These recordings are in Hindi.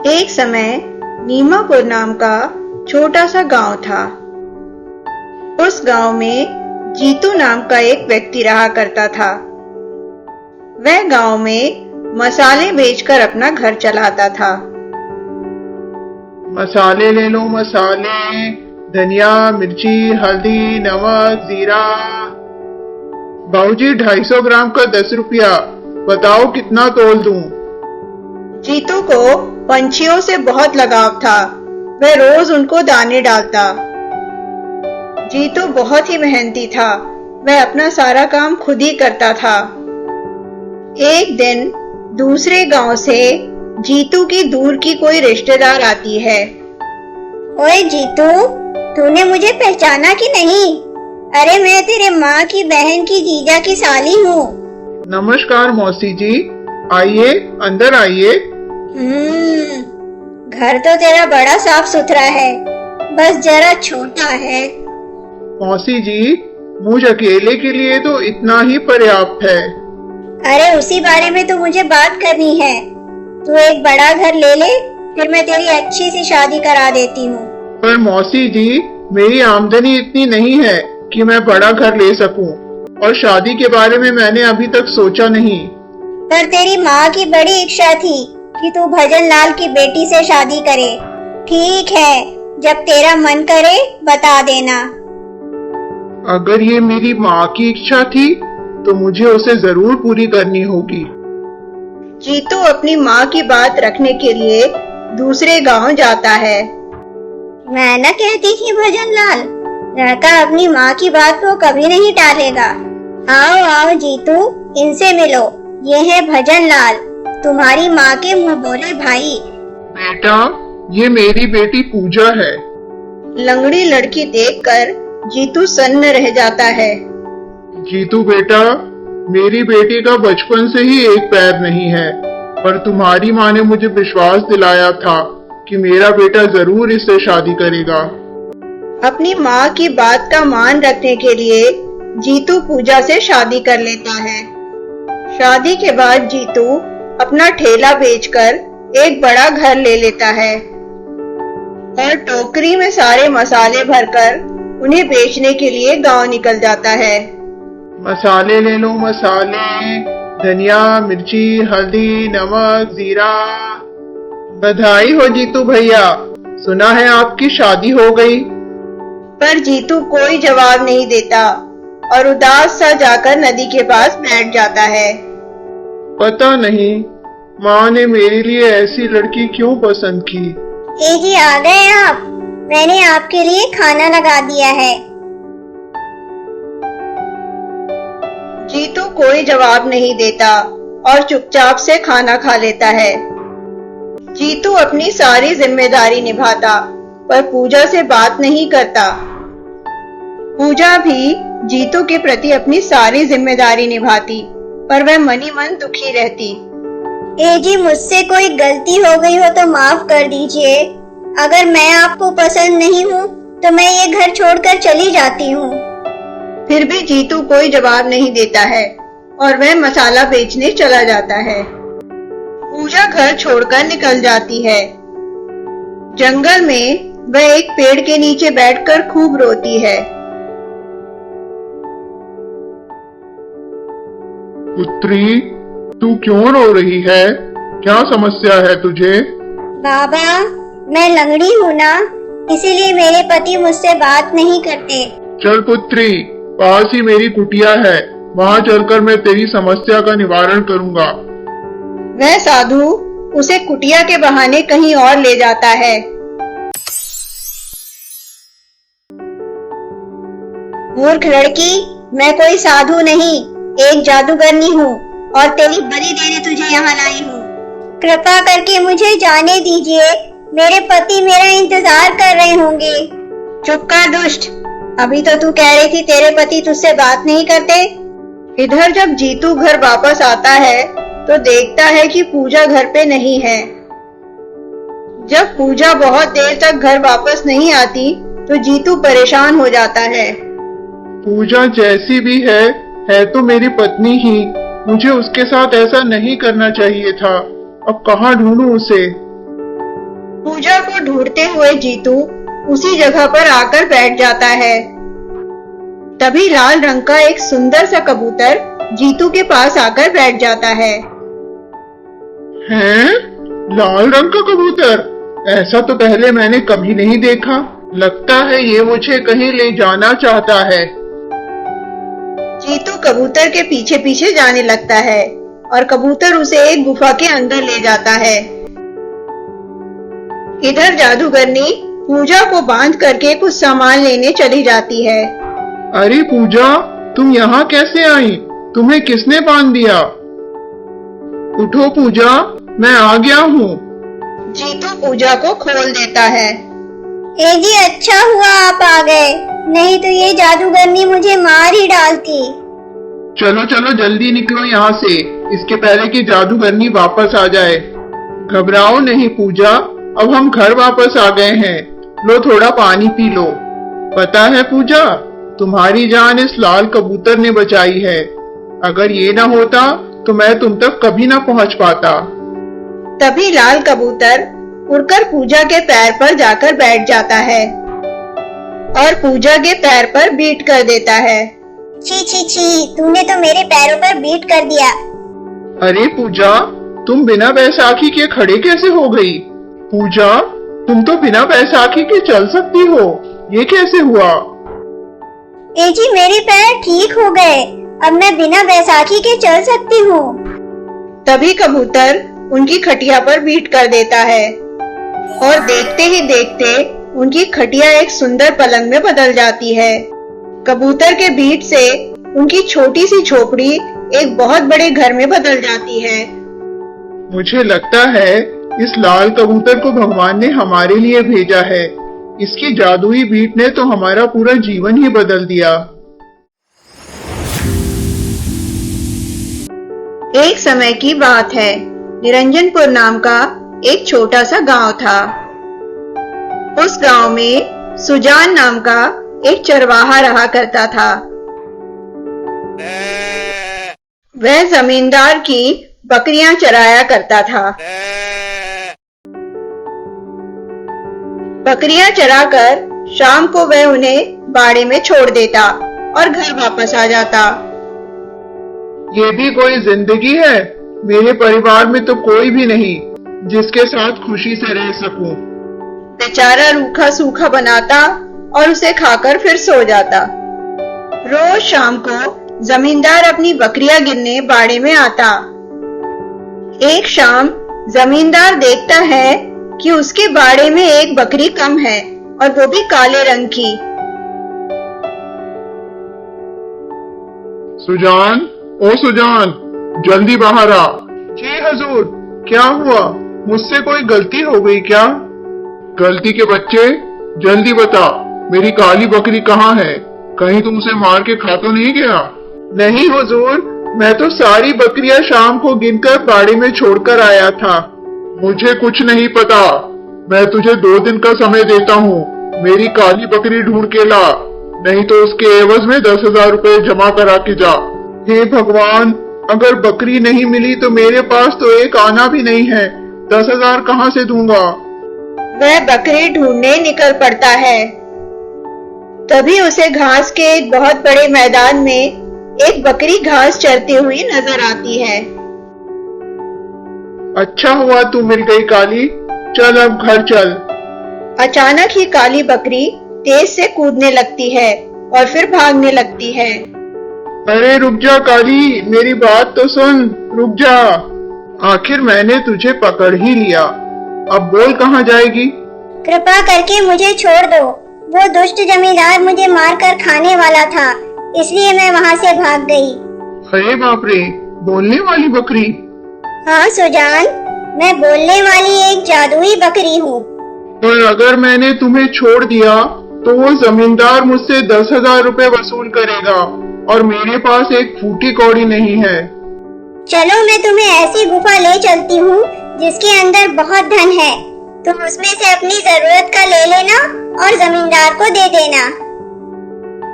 एक समय नीमापुर नाम का छोटा सा गांव था। उस गांव में जीतू नाम का एक व्यक्ति रहा करता था। वह गांव में मसाले बेचकर अपना घर चलाता था। मसाले ले लो मसाले, धनिया, मिर्ची, हल्दी, नमक, जीरा। बाबूजी 250 ग्राम का 10 रुपया, बताओ कितना तोल दूं? जीतू को पंछियों से बहुत लगाव था। वह रोज उनको दाने डालता। जीतू बहुत ही मेहनती था। वह अपना सारा काम खुद ही करता था। एक दिन दूसरे गांव से जीतू की दूर की कोई रिश्तेदार आती है। ओए जीतू, तूने मुझे पहचाना कि नहीं? अरे मैं तेरे माँ की बहन की जीजा की साली हूँ। नमस्कार मौसी जी, आइए अंदर आइए। घर तो तेरा बड़ा साफ सुथरा है, बस जरा छोटा है। मौसी जी, मुझ अकेले के लिए तो इतना ही पर्याप्त है। अरे उसी बारे में तो मुझे बात करनी है। तू एक बड़ा घर ले ले, फिर मैं तेरी अच्छी सी शादी करा देती हूँ। पर मौसी जी, मेरी आमदनी इतनी नहीं है कि मैं बड़ा घर ले सकूं, और शादी के बारे में मैंने अभी तक सोचा नहीं। पर तेरी माँ की बड़ी इच्छा थी कि तू भजन लाल की बेटी से शादी करे। ठीक है, जब तेरा मन करे बता देना। अगर ये मेरी माँ की इच्छा थी तो मुझे उसे जरूर पूरी करनी होगी। जीतू अपनी माँ की बात रखने के लिए दूसरे गांव जाता है। मैं न कहती थी भजन लाल, लड़का अपनी माँ की बात को कभी नहीं टालेगा। आओ आओ जीतू, इनसे मिलो। ये है भजन लाल, तुम्हारी माँ के मुँह बोले भाई। बेटा, ये मेरी बेटी पूजा है। लंगड़ी लड़की देखकर जीतू सन्न रह जाता है। जीतू बेटा, मेरी बेटी का बचपन से ही एक पैर नहीं है, पर तुम्हारी माँ ने मुझे विश्वास दिलाया था कि मेरा बेटा जरूर इससे शादी करेगा। अपनी माँ की बात का मान रखने के लिए जीतू पूजा से शादी कर लेता है। शादी के बाद जीतू अपना ठेला बेचकर एक बड़ा घर ले लेता है और टोकरी में सारे मसाले भरकर उन्हें बेचने के लिए गांव निकल जाता है। मसाले ले लो मसाले, धनिया, मिर्ची, हल्दी, नमक, जीरा। बधाई हो जीतू भैया, सुना है आपकी शादी हो गई। पर जीतू कोई जवाब नहीं देता और उदास सा जाकर नदी के पास बैठ जाता है। पता नहीं माँ ने मेरे लिए ऐसी लड़की क्यों पसंद की। ए जी, आ गए आप? मैंने आपके लिए खाना लगा दिया है। जीतू कोई जवाब नहीं देता और चुपचाप से खाना खा लेता है। जीतू अपनी सारी जिम्मेदारी निभाता, पर पूजा से बात नहीं करता। पूजा भी जीतू के प्रति अपनी सारी जिम्मेदारी निभाती, पर वह मनी मन दुखी रहती। ए जी, मुझसे कोई गलती हो गई हो तो माफ कर दीजिए। अगर मैं आपको पसंद नहीं हूँ तो मैं ये घर छोड़कर चली जाती हूँ। फिर भी जीतू कोई जवाब नहीं देता है और वह मसाला बेचने चला जाता है। पूजा घर छोड़कर निकल जाती है। जंगल में वह एक पेड़ के नीचे बैठकर खूब रोती है। पुत्री, तू क्यों रो रही है? क्या समस्या है तुझे? बाबा, मैं लंगड़ी हूँ ना, इसीलिए मेरे पति मुझसे बात नहीं करते। चल पुत्री, पास ही मेरी कुटिया है, वहाँ चलकर मैं तेरी समस्या का निवारण करूँगा। वह साधु उसे कुटिया के बहाने कहीं और ले जाता है। मूर्ख लड़की, मैं कोई साधु नहीं, एक जादूगरनी हूँ और तेरी बलि देने तुझे यहाँ लाई हूँ। कृपा करके मुझे जाने दीजिए, मेरे पति मेरा इंतजार कर रहे होंगे। चुप कर दुष्ट, अभी तो तू कह रही थी तेरे पति तुझसे बात नहीं करते। इधर जब जीतू घर वापस आता है तो देखता है कि पूजा घर पे नहीं है। जब पूजा बहुत देर तक घर वापस नहीं आती तो जीतू परेशान हो जाता है। पूजा जैसी भी है तो मेरी पत्नी ही। मुझे उसके साथ ऐसा नहीं करना चाहिए था। अब कहाँ ढूंढूं उसे? पूजा को ढूंढते हुए जीतू उसी जगह पर आकर बैठ जाता है। तभी लाल रंग का एक सुंदर सा कबूतर जीतू के पास आकर बैठ जाता है। हैं? लाल रंग का कबूतर? ऐसा तो पहले मैंने कभी नहीं देखा। लगता है ये मुझे कहीं ले जाना चाहता है। जीतू कबूतर के पीछे पीछे जाने लगता है और कबूतर उसे एक गुफा के अंदर ले जाता है। इधर जादूगरनी पूजा को बांध करके कुछ सामान लेने चली जाती है। अरे पूजा, तुम यहाँ कैसे आई? तुम्हें किसने बांध दिया? उठो पूजा, मैं आ गया हूँ। जीतू पूजा को खोल देता है। ए जी, अच्छा हुआ आप आ गए, नहीं तो ये जादूगरनी मुझे मार ही डालती। चलो चलो जल्दी निकलो यहाँ से, इसके पहले कि जादूगरनी वापस आ जाए। घबराओ नहीं पूजा, अब हम घर वापस आ गए हैं। लो थोड़ा पानी पी लो। पता है पूजा, तुम्हारी जान इस लाल कबूतर ने बचाई है। अगर ये ना होता तो मैं तुम तक कभी ना पहुँच पाता। तभी लाल कबूतर उड़कर पूजा के पैर पर जाकर बैठ जाता है और पूजा के पैर पर बीट कर देता है। छी छी छी, तूने तो मेरे पैरों पर बीट कर दिया। अरे पूजा, तुम बिना बैसाखी के खड़े कैसे हो गई? पूजा, तुम तो बिना बैसाखी के चल सकती हो, ये कैसे हुआ? ए जी, मेरे पैर ठीक हो गए, अब मैं बिना बैसाखी के चल सकती हूँ। तभी कबूतर उनकी खटिया पर बीट कर देता है और देखते ही देखते उनकी खटिया एक सुंदर पलंग में बदल जाती है। कबूतर के बीट से उनकी छोटी सी झोपड़ी एक बहुत बड़े घर में बदल जाती है। मुझे लगता है इस लाल कबूतर को भगवान ने हमारे लिए भेजा है। इसकी जादुई बीट ने तो हमारा पूरा जीवन ही बदल दिया। एक समय की बात है, निरंजनपुर नाम का एक छोटा सा गांव था। उस गांव में सुजान नाम का एक चरवाहा रहा करता था। वह जमींदार की बकरियां चराया करता था। बकरियां चराकर शाम को वह उन्हें बाड़े में छोड़ देता और घर वापस आ जाता। ये भी कोई जिंदगी है? मेरे परिवार में तो कोई भी नहीं जिसके साथ खुशी से रह सकूं। बेचारा रूखा सूखा बनाता और उसे खाकर फिर सो जाता। रोज शाम को जमींदार अपनी बकरियां गिनने बाड़े में आता। एक शाम जमींदार देखता है कि उसके बाड़े में एक बकरी कम है और वो भी काले रंग की। सुजान, ओ सुजान, जल्दी बाहर आ। जी हजूर, क्या हुआ? मुझसे कोई गलती हो गई क्या? गलती के बच्चे, जल्दी बता, मेरी काली बकरी कहाँ है? कहीं तुम उसे मार के खा तो नहीं गया? नहीं हुजूर, मैं तो सारी बकरियां शाम को गिनकर बाड़े में छोड़कर आया था। मुझे कुछ नहीं पता। मैं तुझे 2 दिन का समय देता हूँ। मेरी काली बकरी ढूंढ के ला, नहीं तो उसके एवज में 10,000 रुपए जमा करा के जा। हे भगवान, अगर बकरी नहीं मिली तो मेरे पास तो एक आना भी नहीं है। 10,000 कहाँ से दूंगा? वह बकरी ढूंढने निकल पड़ता है। तभी उसे घास के एक बहुत बड़े मैदान में एक बकरी घास चरती हुई नजर आती है। अच्छा हुआ तू मिल गई काली, चल अब घर चल। अचानक ही काली बकरी तेज से कूदने लगती है और फिर भागने लगती है। अरे रुक जा काली, मेरी बात तो सुन, रुक जा। आखिर मैंने तुझे पकड़ ही लिया, अब बोल कहाँ जाएगी? कृपा करके मुझे छोड़ दो, वो दुष्ट जमींदार मुझे मारकर खाने वाला था, इसलिए मैं वहाँ से भाग गई। अरे बाप रे, बोलने वाली बकरी? हाँ सुजान, मैं बोलने वाली एक जादुई बकरी हूँ। पर अगर मैंने तुम्हें छोड़ दिया तो वो जमींदार मुझसे 10,000 रुपए वसूल करेगा और मेरे पास एक फूटी कौड़ी नहीं है। चलो मैं तुम्हें ऐसी गुफा ले चलती हूँ जिसके अंदर बहुत धन है, तुम उसमें से अपनी जरूरत का ले लेना और जमींदार को दे देना।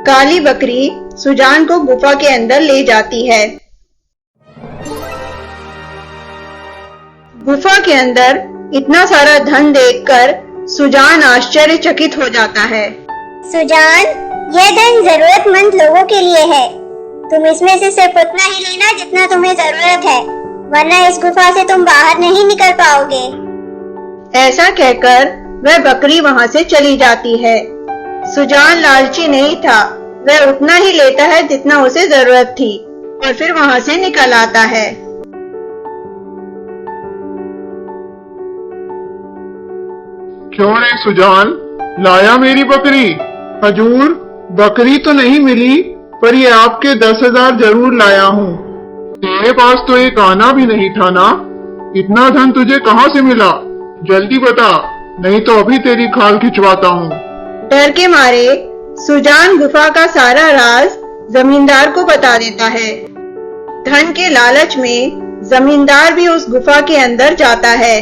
काली बकरी सुजान को गुफा के अंदर ले जाती है। गुफा के अंदर इतना सारा धन देखकर सुजान आश्चर्यचकित हो जाता है। सुजान, यह धन जरूरतमंद लोगों के लिए है। तुम इसमें से सिर्फ उतना ही लेना जितना तुम्हें जरूरत है, वरना इस गुफा से तुम बाहर नहीं निकल पाओगे। ऐसा कहकर वह बकरी वहां से चली जाती है। सुजान लालची नहीं था, वह उतना ही लेता है जितना उसे जरूरत थी और फिर वहां से निकल आता है। क्यों रे सुजान, लाया मेरी बकरी? हजूर, बकरी तो नहीं मिली, पर ये आपके 10,000 जरूर लाया हूँ। तेरे पास तो एक आना भी नहीं था ना? इतना धन तुझे कहाँ से मिला? जल्दी बता, नहीं तो अभी तेरी खाल खिंचवाता हूँ। डर के मारे सुजान गुफा का सारा राज जमींदार को बता देता है। धन के लालच में जमींदार भी उस गुफा के अंदर जाता है।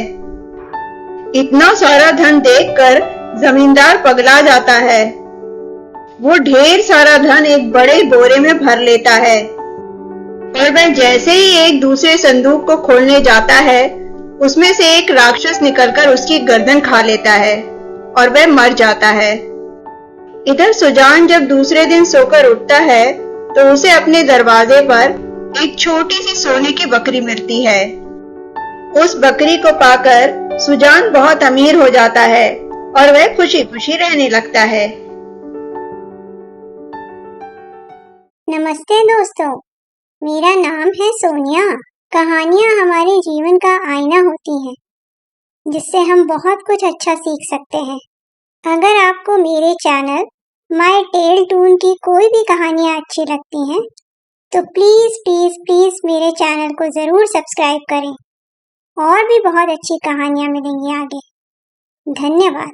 इतना सारा धन देखकर जमींदार पगला जाता है। वो ढेर सारा धन एक बड़े बोरे में भर लेता है और वह जैसे ही एक दूसरे संदूक को खोलने जाता है, उसमें से एक राक्षस निकलकर उसकी गर्दन खा लेता है और वह मर जाता है। इधर सुजान जब दूसरे दिन सोकर उठता है तो उसे अपने दरवाजे पर एक छोटी सी सोने की बकरी मिलती है। उस बकरी को पाकर सुजान बहुत अमीर हो जाता है और वह खुशी खुशी रहने लगता है। नमस्ते दोस्तों, मेरा नाम है सोनिया। कहानियाँ हमारे जीवन का आईना होती हैं, जिससे हम बहुत कुछ अच्छा सीख सकते हैं। अगर आपको मेरे चैनल माय टेल टून की कोई भी कहानियाँ अच्छी लगती हैं, तो प्लीज प्लीज प्लीज मेरे चैनल को जरूर सब्सक्राइब करें। और भी बहुत अच्छी कहानियाँ मिलेंगी आगे। धन्यवाद।